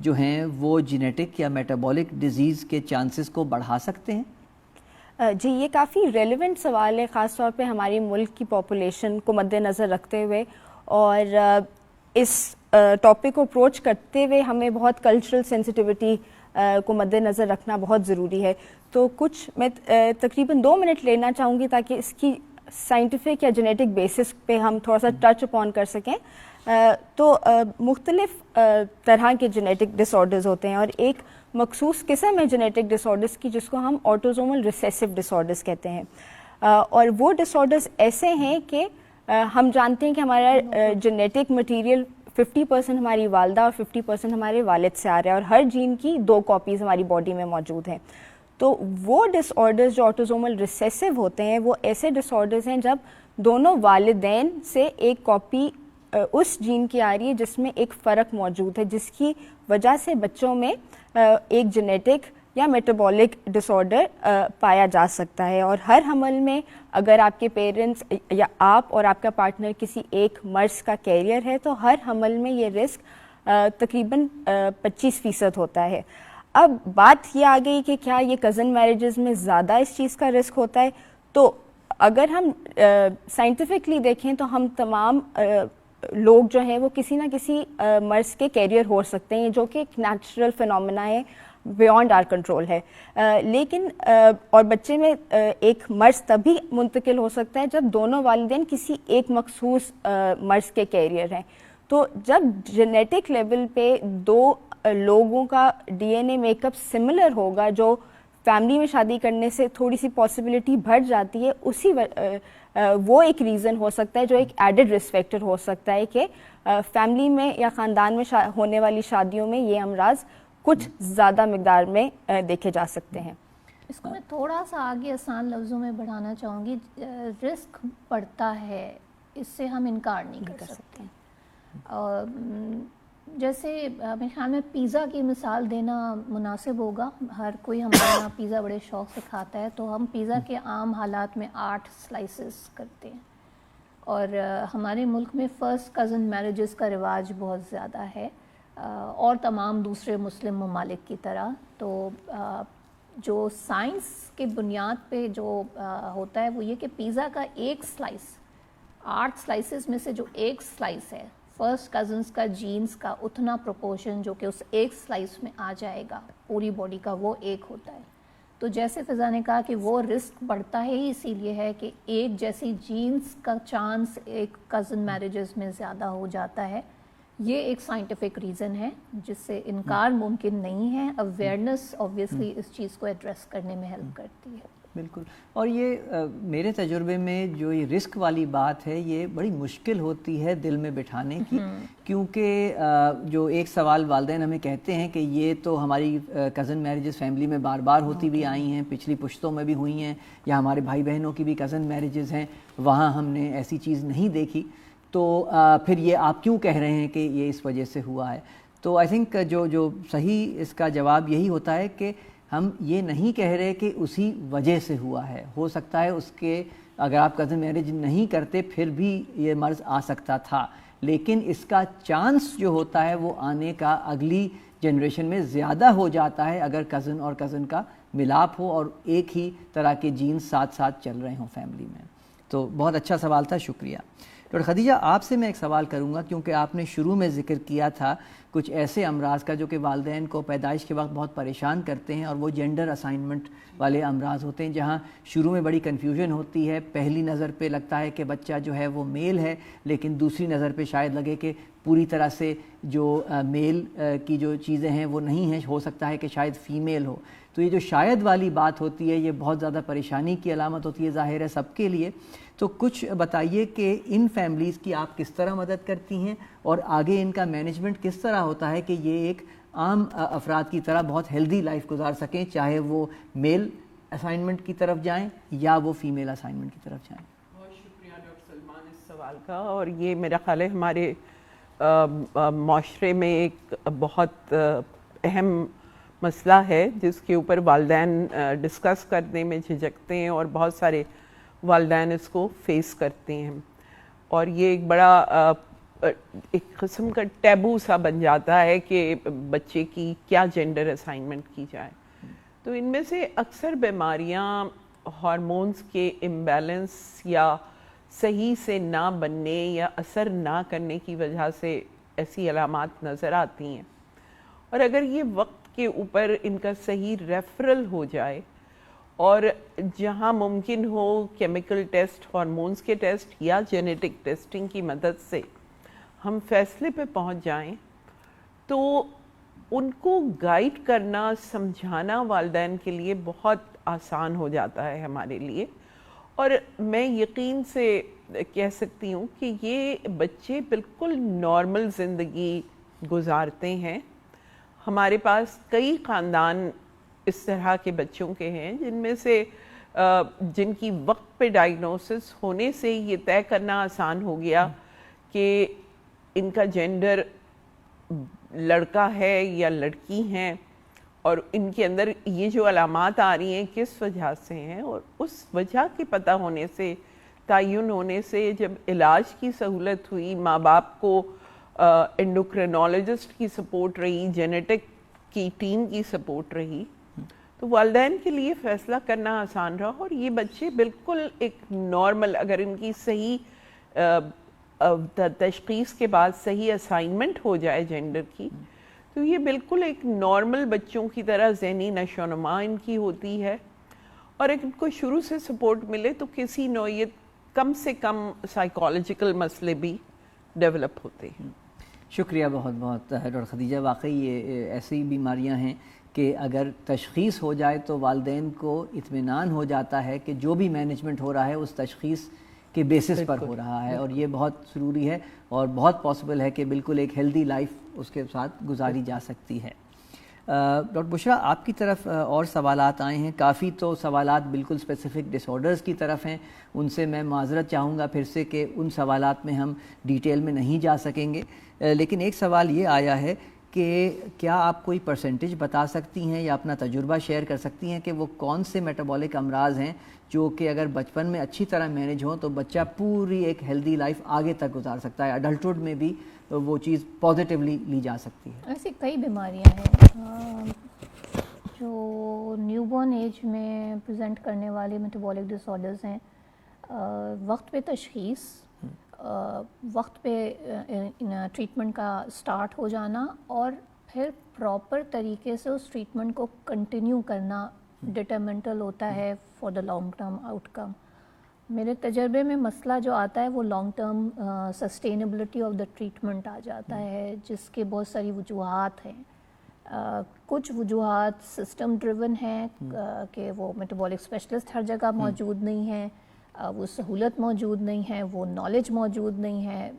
جو ہیں وہ جینیٹک یا میٹابولک ڈیزیز کے چانسز کو بڑھا سکتے ہیں؟ جی یہ کافی ریلیونٹ سوال ہے، خاص طور پہ ہماری ملک کی پاپولیشن کو مد نظر رکھتے ہوئے، اور اس ٹاپک کو اپروچ کرتے ہوئے ہمیں بہت کلچرل سینسٹیوٹی کو مد نظر رکھنا بہت ضروری ہے. تو کچھ میں تقریباً 2 منٹ لینا چاہوں گی تاکہ اس کی سائنٹیفک یا جینیٹک بیسس پہ ہم تھوڑا سا ٹچ اپون کر سکیں. تو مختلف طرح کے جینیٹک ڈس آرڈرز ہوتے ہیں، اور ایک مخصوص قسم ہے جینیٹک ڈس آرڈرز کی جس کو ہم آٹوزومل ریسیسو ڈس آرڈرز کہتے ہیں. اور وہ ڈس آرڈرز ایسے ہیں کہ ہم جانتے ہیں کہ ہمارا جینیٹک مٹیریل 50% ہماری والدہ اور 50% ہمارے والد سے آ رہا ہے، اور ہر جین کی 2 کاپیز ہماری باڈی میں موجود ہیں. تو وہ ڈس آرڈرز جو آٹوزومل ریسیسو ہوتے ہیں وہ ایسے ڈس آرڈرز ہیں جب دونوں والدین سے ایک کاپی اس جین کی آ رہی ہے جس میں ایک فرق موجود ہے، جس کی وجہ سے بچوں میں ایک جینیٹک یا میٹابولک ڈس آرڈر پایا جا سکتا ہے. اور ہر حمل میں اگر آپ کے پیرنٹس یا آپ اور آپ کا پارٹنر کسی ایک مرض کا کیریئر ہے تو ہر حمل میں یہ رسک تقریباً 25% ہوتا ہے. اب بات یہ آ گئی کہ کیا یہ کزن میرجز میں زیادہ اس چیز کا رسک ہوتا ہے؟ تو اگر ہم سائنٹیفکلی دیکھیں تو ہم تمام لوگ جو ہیں وہ کسی نہ کسی مرض کے کیریئر ہو سکتے ہیں، جو کہ ایک نیچرل فینومینا ہے، بیونڈ آر کنٹرول ہے. لیکن اور بچے میں ایک مرض تبھی منتقل ہو سکتا ہے جب دونوں والدین کسی ایک مخصوص مرض کے کیریئر ہیں. تو جب جینیٹک لیول پہ 2 لوگوں کا ڈی این اے میک اپ سملر ہوگا، جو فیملی میں شادی کرنے سے تھوڑی سی پاسبلٹی بڑھ جاتی ہے، اسی وہ ایک ریزن ہو سکتا ہے جو ایک ایڈڈ رسک فیکٹر ہو سکتا ہے کہ فیملی میں یا خاندان میں ہونے والی شادیوں میں یہ امراض کچھ زیادہ مقدار میں دیکھے جا سکتے ہیں. اس کو میں تھوڑا سا آگے آسان لفظوں میں بڑھانا چاہوں گی. رسک پڑتا ہے، اس سے ہم انکار نہیں کر سکتے. اور جیسے میرے خیال میں پیزا کی مثال دینا مناسب ہوگا. ہر کوئی ہمارے یہاں پیزا بڑے شوق سے کھاتا ہے، تو ہم پیزا کے عام حالات میں 8 سلائسز کرتے ہیں. اور ہمارے ملک میں فرسٹ کزن میرجز کا رواج بہت زیادہ ہے، اور تمام دوسرے مسلم ممالک کی طرح. تو جو سائنس کے بنیاد پہ جو ہوتا ہے وہ یہ کہ پیزا کا ایک سلائس 8 سلائسز میں سے جو ایک سلائس ہے، فرسٹ کزنس کا جینز کا اتنا پروپورشن جو کہ اس ایک سلائس میں آ جائے گا پوری باڈی کا، وہ ایک ہوتا ہے. تو جیسے فضا نے کہا کہ وہ رسک بڑھتا ہے ہی اسی لیے ہے کہ ایک جیسی جینز کا چانس ایک کزن میرجز میں زیادہ ہو جاتا ہے. یہ ایک سائنٹیفک ریزن ہے جس سے انکار ممکن نہیں ہے. اویئرنیس آبویسلی اس چیز کو ایڈریس کرنے میں ہیلپ کرتی ہے. بالکل. اور یہ میرے تجربے میں جو یہ رسک والی بات ہے یہ بڑی مشکل ہوتی ہے دل میں بٹھانے کی، کیونکہ جو ایک سوال والدین ہمیں کہتے ہیں کہ یہ تو ہماری کزن میرجز فیملی میں بار بار ہوتی بھی آئی ہیں، پچھلی پشتوں میں بھی ہوئی ہیں، یا ہمارے بھائی بہنوں کی بھی کزن میرجز ہیں، وہاں ہم نے ایسی چیز نہیں دیکھی، تو پھر یہ آپ کیوں کہہ رہے ہیں کہ یہ اس وجہ سے ہوا ہے؟ تو آئی تھنک جو صحیح اس کا جواب یہی ہوتا ہے کہ ہم یہ نہیں کہہ رہے کہ اسی وجہ سے ہوا ہے. ہو سکتا ہے اس کے اگر آپ کزن میرج نہیں کرتے پھر بھی یہ مرض آ سکتا تھا، لیکن اس کا چانس جو ہوتا ہے وہ آنے کا اگلی جنریشن میں زیادہ ہو جاتا ہے اگر کزن اور کزن کا ملاپ ہو اور ایک ہی طرح کے جینز ساتھ ساتھ چل رہے ہوں فیملی میں. تو بہت اچھا سوال تھا، شکریہ. ڈاکٹر خدیجہ آپ سے میں ایک سوال کروں گا، کیونکہ آپ نے شروع میں ذکر کیا تھا کچھ ایسے امراض کا جو کہ والدین کو پیدائش کے وقت بہت پریشان کرتے ہیں، اور وہ جینڈر اسائنمنٹ والے امراض ہوتے ہیں جہاں شروع میں بڑی کنفیوژن ہوتی ہے. پہلی نظر پہ لگتا ہے کہ بچہ جو ہے وہ میل ہے، لیکن دوسری نظر پہ شاید لگے کہ پوری طرح سے جو میل کی جو چیزیں ہیں وہ نہیں ہیں، ہو سکتا ہے کہ شاید فیمیل ہو. تو یہ جو شاید والی بات ہوتی ہے یہ بہت زیادہ پریشانی کی علامت ہوتی ہے، ظاہر ہے سب کے لیے. تو کچھ بتائیے کہ ان فیملیز کی آپ کس طرح مدد کرتی ہیں، اور آگے ان کا مینجمنٹ کس طرح ہوتا ہے کہ یہ ایک عام افراد کی طرح بہت ہیلدی لائف گزار سکیں، چاہے وہ میل اسائنمنٹ کی طرف جائیں یا وہ فیمیل اسائنمنٹ کی طرف جائیں. بہت شکریہ ڈاکٹر سلمان اس سوال کا. اور یہ میرا خیال ہے ہمارے معاشرے میں ایک بہت اہم مسئلہ ہے جس کے اوپر والدین ڈسکس کرنے میں جھجکتے ہیں، اور بہت سارے والدین اس کو فیس کرتے ہیں. اور یہ ایک بڑا ایک قسم کا ٹیبو سا بن جاتا ہے کہ بچے کی کیا جینڈر اسائنمنٹ کی جائے. تو ان میں سے اکثر بیماریاں ہارمونز کے امبیلنس یا صحیح سے نہ بننے یا اثر نہ کرنے کی وجہ سے ایسی علامات نظر آتی ہیں. اور اگر یہ وقت کے اوپر ان کا صحیح ریفرل ہو جائے اور جہاں ممکن ہو کیمیکل ٹیسٹ، ہارمونز کے ٹیسٹ یا جینیٹک ٹیسٹنگ کی مدد سے ہم فیصلے پہ پہنچ جائیں تو ان کو گائیڈ کرنا، سمجھانا والدین کے لیے بہت آسان ہو جاتا ہے ہمارے لیے. اور میں یقین سے کہہ سکتی ہوں کہ یہ بچے بالکل نارمل زندگی گزارتے ہیں. ہمارے پاس کئی خاندان اس طرح کے بچوں کے ہیں جن میں سے جن کی وقت پہ ڈائگنوسس ہونے سے یہ طے کرنا آسان ہو گیا کہ ان کا جینڈر لڑکا ہے یا لڑکی ہیں، اور ان کے اندر یہ جو علامات آ رہی ہیں کس وجہ سے ہیں، اور اس وجہ کے پتہ ہونے سے، تعین ہونے سے جب علاج کی سہولت ہوئی، ماں باپ کو انڈوکرینالوجسٹ کی سپورٹ رہی، جینیٹک کی ٹیم کی سپورٹ رہی، تو والدین کے لیے فیصلہ کرنا آسان رہا. اور یہ بچے بالکل ایک نارمل، اگر ان کی صحیح تشخیص کے بعد صحیح اسائنمنٹ ہو جائے جینڈر کی، تو یہ بالکل ایک نارمل بچوں کی طرح ذہنی نشو و نما ان کی ہوتی ہے. اور اگر ان کو شروع سے سپورٹ ملے تو کسی نوعیت کم سے کم سائیکالوجیکل مسئلے بھی ڈیولپ ہوتے ہیں. شکریہ بہت بہت ڈاکٹر خدیجہ. واقعی یہ ایسی بیماریاں ہیں کہ اگر تشخیص ہو جائے تو والدین کو اطمینان ہو جاتا ہے کہ جو بھی مینجمنٹ ہو رہا ہے اس تشخیص کے بیسس پر ہو رہا ہے، اور یہ بہت ضروری ہے اور بہت پاسبل ہے کہ بالکل ایک ہیلدی لائف اس کے ساتھ گزاری جا سکتی ہے. ڈاکٹر بشرا، آپ کی طرف اور سوالات آئے ہیں. کافی تو سوالات بالکل اسپیسیفک ڈس آرڈرز کی طرف ہیں، ان سے میں معذرت چاہوں گا پھر سے کہ ان سوالات میں ہم ڈیٹیل میں نہیں جا سکیں گے. لیکن ایک سوال یہ آیا ہے کہ کیا آپ کوئی پرسنٹیج بتا سکتی ہیں یا اپنا تجربہ شیئر کر سکتی ہیں کہ وہ کون سے میٹابولک امراض ہیں جو کہ اگر بچپن میں اچھی طرح مینیج ہوں تو بچہ پوری ایک ہیلدی لائف آگے تک گزار سکتا ہے، ایڈلٹہڈ میں بھی وہ چیز پازیٹیولی لی جا سکتی ہے؟ ایسی کئی بیماریاں ہیں جو نیو بورن ایج میں پریزنٹ کرنے والی میٹابولک ڈس آرڈرز ہیں. وقت پہ تشخیص، وقت پہ ٹریٹمنٹ کا سٹارٹ ہو جانا اور پھر پراپر طریقے سے اس ٹریٹمنٹ کو کنٹینیو کرنا ڈٹرمنٹل ہوتا ہے فار دا لانگ ٹرم آؤٹ کم. میرے تجربے میں مسئلہ جو آتا ہے وہ long term sustainability of the treatment آ جاتا ہے، جس کے بہت ساری وجوہات ہیں. کچھ وجوہات سسٹم ڈریون ہیں کہ وہ میٹابولک اسپیشلسٹ ہر جگہ موجود نہیں ہیں، وہ سہولت موجود نہیں ہے، وہ نالج موجود نہیں ہے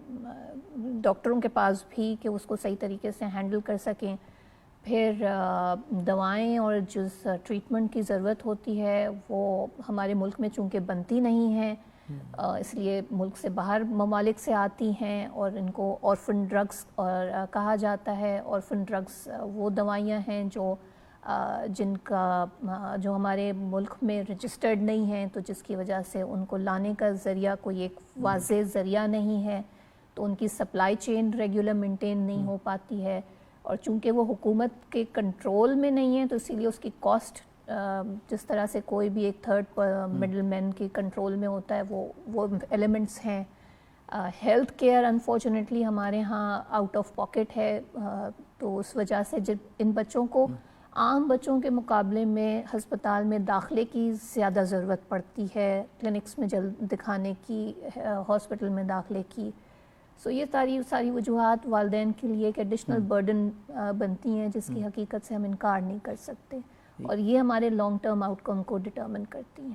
ڈاکٹروں کے پاس بھی کہ اس کو صحیح طریقے سے ہینڈل کر سکیں. پھر دوائیں اور جس ٹریٹمنٹ کی ضرورت ہوتی ہے وہ ہمارے ملک میں چونکہ بنتی نہیں ہیں، اس لیے ملک سے باہر ممالک سے آتی ہیں اور ان کو آرفن ڈرگس کہا جاتا ہے. آرفن ڈرگس وہ دوائیاں ہیں جن کا جو ہمارے ملک میں رجسٹرڈ نہیں ہیں، تو جس کی وجہ سے ان کو لانے کا ذریعہ کوئی ایک واضح ذریعہ نہیں ہے، تو ان کی سپلائی چین ریگولر مینٹین نہیں ہو پاتی ہے. اور چونکہ وہ حکومت کے کنٹرول میں نہیں ہے تو اسی لیے اس کی کاسٹ جس طرح سے کوئی بھی ایک تھرڈ مڈل مین کی کنٹرول میں ہوتا ہے وہ ایلیمنٹس ہیں. ہیلتھ کیئر انفارچونیٹلی ہمارے ہاں آؤٹ آف پاکٹ ہے، تو اس وجہ سے جب ان بچوں کو عام بچوں کے مقابلے میں ہسپتال میں داخلے کی زیادہ ضرورت پڑتی ہے، کلینکس میں جلد دکھانے کی، ہاسپٹل میں داخلے کی. سو یہ ساری وجوہات والدین کے لیے ایک ایڈیشنل برڈن بنتی ہیں جس کی حقیقت سے ہم انکار نہیں کر سکتے، اور یہ ہمارے لانگ ٹرم آؤٹ کم کو ڈٹرمن کرتی ہیں.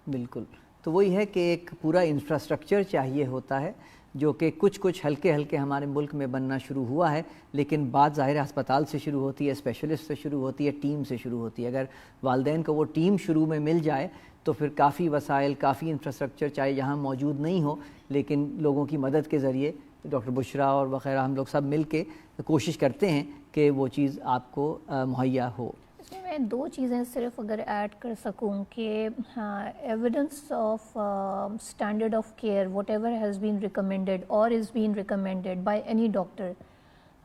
بالکل. تو وہی ہے کہ ایک پورا انفراسٹرکچر چاہیے ہوتا ہے جو کہ کچھ ہلکے ہمارے ملک میں بننا شروع ہوا ہے، لیکن بات ظاہر ہسپتال سے شروع ہوتی ہے، اسپیشلسٹ سے شروع ہوتی ہے، ٹیم سے شروع ہوتی ہے. اگر والدین کو وہ ٹیم شروع میں مل جائے تو پھر کافی وسائل، کافی انفراسٹرکچر چاہے یہاں موجود نہیں ہو، لیکن لوگوں کی مدد کے ذریعے ڈاکٹر بشرا اور وغیرہ ہم لوگ سب مل کے کوشش کرتے ہیں کہ وہ چیز آپ کو مہیا ہو. اس میں میں دو چیزیں صرف اگر ایڈ کر سکوں کہ evidence of standard of care what ever has been recommended اور از بین ریکمینڈیڈ بائی اینی ڈاکٹر،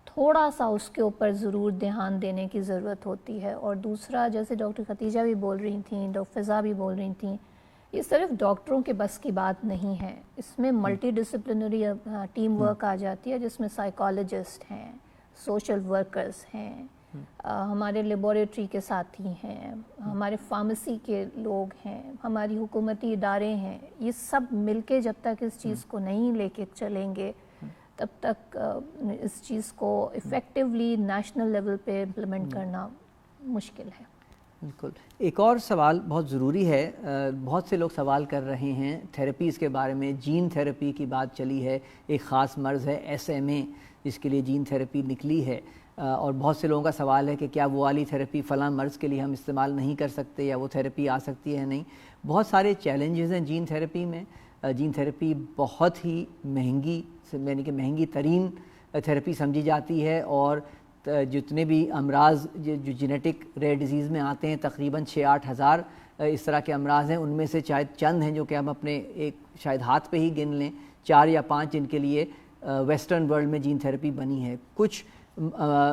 تھوڑا سا اس کے اوپر ضرور دھیان دینے کی ضرورت ہوتی ہے. اور دوسرا، جیسے ڈاکٹر ختیجہ بھی بول رہی تھیں، ڈاکٹر فضا بھی بول رہی تھیں، یہ صرف ڈاکٹروں کے بس کی بات نہیں ہے. اس میں ملٹی ڈسپلنری ٹیم ورک آ جاتی ہے، جس میں سائیکالوجسٹ ہیں، سوشل ورکرز ہیں، ہمارے لیبارٹری کے ساتھی ہیں، ہمارے فارمیسی کے لوگ ہیں، ہماری حکومتی ادارے ہیں. یہ سب مل کے جب تک اس چیز کو نہیں لے کے چلیں گے تب تک اس چیز کو افیکٹولی نیشنل لیول پہ امپلیمنٹ کرنا مشکل ہے. بالکل. ایک اور سوال بہت ضروری ہے، بہت سے لوگ سوال کر رہے ہیں تھیراپیز کے بارے میں. جین تھیراپی کی بات چلی ہے، ایک خاص مرض ہے SMA جس کے لیے جین تھیراپی نکلی ہے، اور بہت سے لوگوں کا سوال ہے کہ کیا وہ والی تھیراپی فلاں مرض کے لیے ہم استعمال نہیں کر سکتے، یا وہ تھیراپی آ سکتی ہے نہیں. بہت سارے چیلنجز ہیں جین تھیراپی میں. جین تھیراپی بہت ہی مہنگی، یعنی کہ مہنگی ترین تھیراپی سمجھی جاتی ہے، اور جتنے بھی امراض جو جینیٹک ریئر ڈیزیز میں آتے ہیں، تقریباً 6-8 ہزار اس طرح کے امراض ہیں. ان میں سے شاید چند ہیں جو کہ ہم اپنے ایک شاید ہاتھ پہ ہی گن لیں، 4 یا 5 جن کے لیے ویسٹرن ورلڈ میں جین تھیراپی بنی ہے. کچھ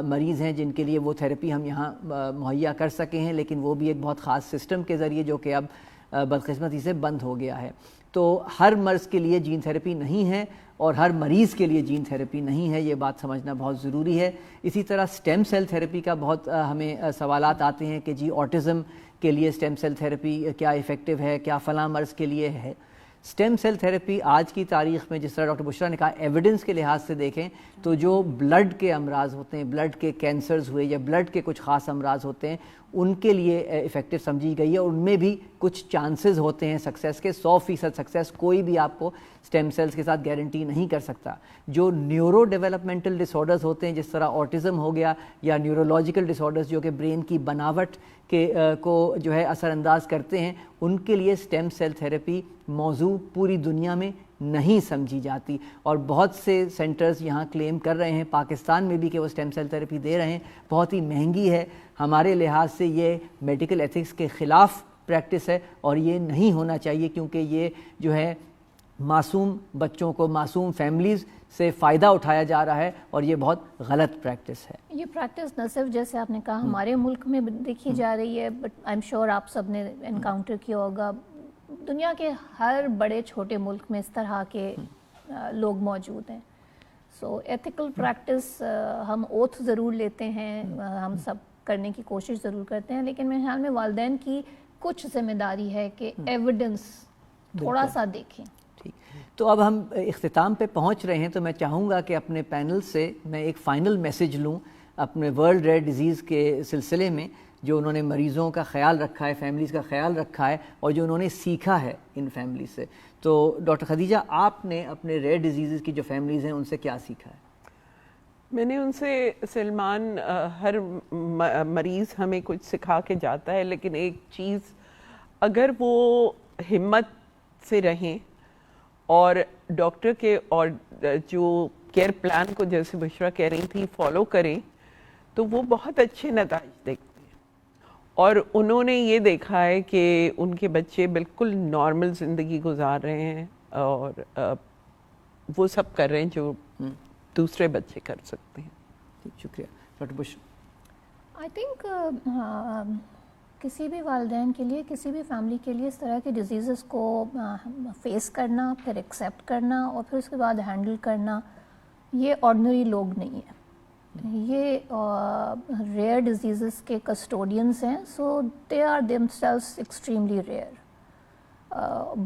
مریض ہیں جن کے لیے وہ تھیراپی ہم یہاں مہیا کر سکے ہیں، لیکن وہ بھی ایک بہت خاص سسٹم کے ذریعے، جو کہ اب بدقسمتی سے بند ہو گیا ہے. تو ہر مرض کے لیے جین تھیراپی نہیں ہے، اور ہر مریض کے لیے جین تھیراپی نہیں ہے، یہ بات سمجھنا بہت ضروری ہے. اسی طرح سٹیم سیل تھیراپی کا بہت ہمیں سوالات آتے ہیں کہ جی آٹزم کے لیے سٹیم سیل تھیراپی کیا ایفیکٹو ہے، کیا فلاں مرض کے لیے ہے. سٹیم سیل تھیراپی آج کی تاریخ میں، جس طرح ڈاکٹر بشرا نے کہا، ایویڈنس کے لحاظ سے دیکھیں تو جو بلڈ کے امراض ہوتے ہیں، بلڈ کے کینسرز ہوئے یا بلڈ کے کچھ خاص امراض ہوتے ہیں، ان کے لیے ایفیکٹو سمجھی گئی ہے. اور ان میں بھی کچھ چانسز ہوتے ہیں سکسیس کے. 100% سکسیس کوئی بھی آپ کو سٹیم سیلز کے ساتھ گارنٹی نہیں کر سکتا. جو نیورو ڈیولپمنٹل ڈس ہوتے ہیں، جس طرح آٹزم ہو گیا، یا نیورولوجیکل ڈس جو کہ برین کی بناوٹ کو جو ہے اثر انداز کرتے ہیں، ان کے لیے سٹیم سیل تھیراپی موضوع پوری دنیا میں نہیں سمجھی جاتی. اور بہت سے سینٹرز یہاں کلیم کر رہے ہیں، پاکستان میں بھی، کہ وہ سٹیم سیل تھیراپی دے رہے ہیں. بہت ہی مہنگی ہے. ہمارے لحاظ سے یہ میڈیکل ایتھکس کے خلاف پریکٹس ہے، اور یہ نہیں ہونا چاہیے، کیونکہ یہ جو ہے معصوم بچوں کو، معصوم فیملیز سے فائدہ اٹھایا جا رہا ہے، اور یہ بہت غلط پریکٹس ہے. یہ پریکٹس نہ صرف جیسے آپ نے کہا ہمارے ملک میں دیکھی جا رہی ہے، بٹ آئی ایم شیور آپ سب نے انکاؤنٹر کیا ہوگا. دنیا کے ہر بڑے چھوٹے ملک میں اس طرح کے لوگ موجود ہیں. سو ایتھیکل پریکٹس ہم اوتھ ضرور لیتے ہیں، ہم سب کرنے کی کوشش ضرور کرتے ہیں، لیکن میرے خیال میں والدین کی کچھ ذمہ داری ہے کہ ایویڈنس تھوڑا سا دیکھیں. ٹھیک. تو اب ہم اختتام پہ پہنچ رہے ہیں، تو میں چاہوں گا کہ اپنے پینل سے میں ایک فائنل میسج لوں اپنے ورلڈ ریئر ڈیزیز کے سلسلے میں، جو انہوں نے مریضوں کا خیال رکھا ہے، فیملیز کا خیال رکھا ہے، اور جو انہوں نے سیکھا ہے ان فیملیز سے. تو ڈاکٹر خدیجہ، آپ نے اپنے ریئر ڈیزیزز کی جو فیملیز ہیں ان سے کیا سیکھا ہے؟ میں نے ان سے، سلمان، ہر مریض ہمیں کچھ سکھا کے جاتا ہے، لیکن ایک چیز، اگر وہ ہمت سے رہیں اور ڈاکٹر کے اور جو کیئر پلان کو، جیسے بشرا کہہ رہی تھی، فالو کریں، تو وہ بہت اچھے نتائج دیکھتے ہیں. اور انہوں نے یہ دیکھا ہے کہ ان کے بچے بالکل نارمل زندگی گزار رہے ہیں، اور وہ سب کر رہے ہیں جو دوسرے بچے کر سکتے ہیں. شکریہ. Doctor Bushra. آئی تھنک کسی بھی والدین کے لیے، کسی بھی فیملی کے لیے اس طرح کے ڈیزیزز کو فیس کرنا، پھر ایکسیپٹ کرنا، اور پھر اس کے بعد ہینڈل کرنا، یہ آرڈنری لوگ نہیں ہیں. یہ ریئر ڈیزیزز کے کسٹوڈینز ہیں. So they are themselves extremely rare.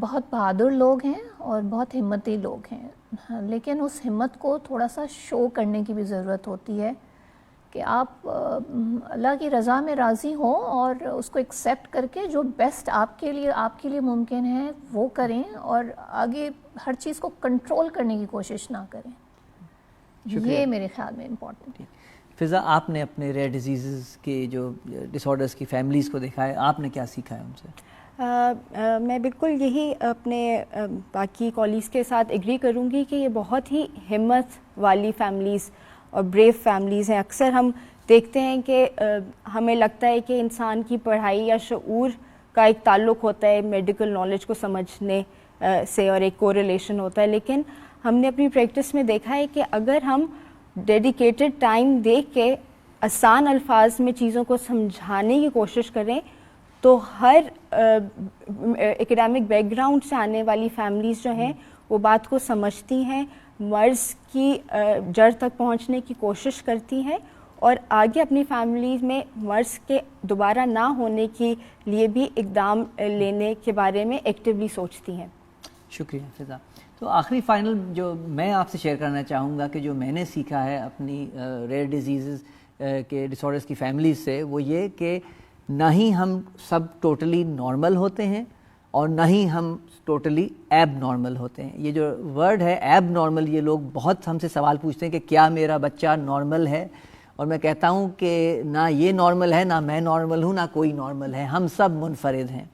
بہت بہادر لوگ ہیں اور بہت ہمتی لوگ ہیں، لیکن اس ہمت کو تھوڑا سا شو کرنے کی بھی ضرورت ہوتی ہے کہ آپ اللہ کی رضا میں راضی ہوں، اور اس کو ایکسیپٹ کر کے جو بیسٹ آپ کے لیے ممکن ہے وہ کریں، اور آگے ہر چیز کو کنٹرول کرنے کی کوشش نہ کریں. یہ میرے خیال میں امپورٹنٹ ہے. فضا، آپ نے اپنے ریئر ڈیزیزز کے جو ڈس آرڈرز کی فیملیز کو دیکھا ہے، آپ نے کیا سیکھا ہے ان سے؟ میں بالکل یہی اپنے باقی کالیگز کے ساتھ ایگری کروں گی کہ یہ بہت ہی ہمت والی فیملیز اور بریو فیملیز ہیں. اکثر ہم دیکھتے ہیں کہ ہمیں لگتا ہے کہ انسان کی پڑھائی یا شعور کا ایک تعلق ہوتا ہے میڈیکل نالج کو سمجھنے سے اور ایک کوریلیشن ہوتا ہے, لیکن ہم نے اپنی پریکٹس میں دیکھا ہے کہ اگر ہم ڈیڈیکیٹڈ ٹائم دے کے آسان الفاظ میں چیزوں کو سمجھانے کی کوشش کریں تو ہر اکیڈیمک بیک گراؤنڈ سے آنے والی فیملیز جو ہیں وہ بات کو سمجھتی ہیں, مرض کی جڑ تک پہنچنے کی کوشش کرتی ہیں اور آگے اپنی فیملی میں مرض کے دوبارہ نہ ہونے کے لیے بھی اقدام لینے کے بارے میں ایکٹیولی سوچتی ہیں. شکریہ فضا. تو آخری فائنل جو میں آپ سے شیئر کرنا چاہوں گا کہ جو میں نے سیکھا ہے اپنی ریئر ڈیزیزز کے ڈس آرڈرز کی فیملیز سے, وہ یہ کہ نہ ہی ہم سب ٹوٹلی نارمل ہوتے ہیں اور نہ ہی ہم ٹوٹلی ایب نارمل ہوتے ہیں. یہ جو ورڈ ہے ایب نارمل, یہ لوگ بہت ہم سے سوال پوچھتے ہیں کہ کیا میرا بچہ نارمل ہے, اور میں کہتا ہوں کہ نہ یہ نارمل ہے, نہ میں نارمل ہوں, نہ کوئی نارمل ہے, ہم سب منفرد ہیں.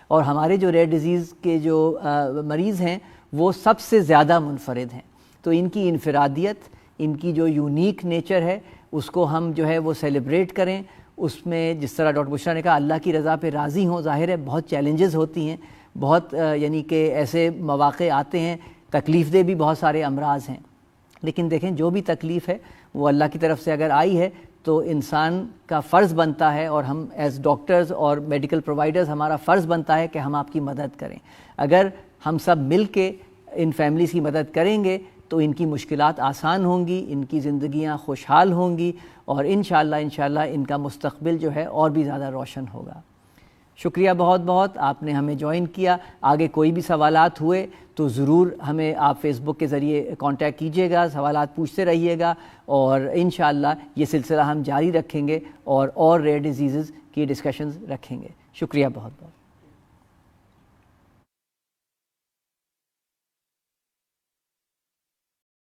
اور ہمارے جو ریئر ڈیزیز کے جو مریض ہیں وہ سب سے زیادہ منفرد ہیں. تو ان کی انفرادیت, ان کی جو یونیک نیچر ہے اس کو ہم جو ہے وہ سیلیبریٹ کریں. اس میں جس طرح ڈاکٹر بشریٰ نے کہا اللہ کی رضا پہ راضی ہوں. ظاہر ہے بہت چیلنجز ہوتی ہیں, بہت یعنی کہ ایسے مواقع آتے ہیں, تکلیف دہ بھی بہت سارے امراض ہیں, لیکن دیکھیں جو بھی تکلیف ہے وہ اللہ کی طرف سے اگر آئی ہے تو انسان کا فرض بنتا ہے, اور ہم ایز ڈاکٹرز اور میڈیکل پرووائڈرز ہمارا فرض بنتا ہے کہ ہم آپ کی مدد کریں. اگر ہم سب مل کے ان فیملیز کی مدد کریں گے تو ان کی مشکلات آسان ہوں گی, ان کی زندگیاں خوشحال ہوں گی, اور انشاءاللہ ان کا مستقبل جو ہے اور بھی زیادہ روشن ہوگا. شکریہ بہت بہت, آپ نے ہمیں جوائن کیا. آگے کوئی بھی سوالات ہوئے تو ضرور ہمیں آپ فیس بک کے ذریعے کانٹیکٹ کیجیے گا, سوالات پوچھتے رہیے گا, اور انشاءاللہ یہ سلسلہ ہم جاری رکھیں گے اور ریئر ڈیزیزز کی ڈسکشنز رکھیں گے. شکریہ بہت بہت.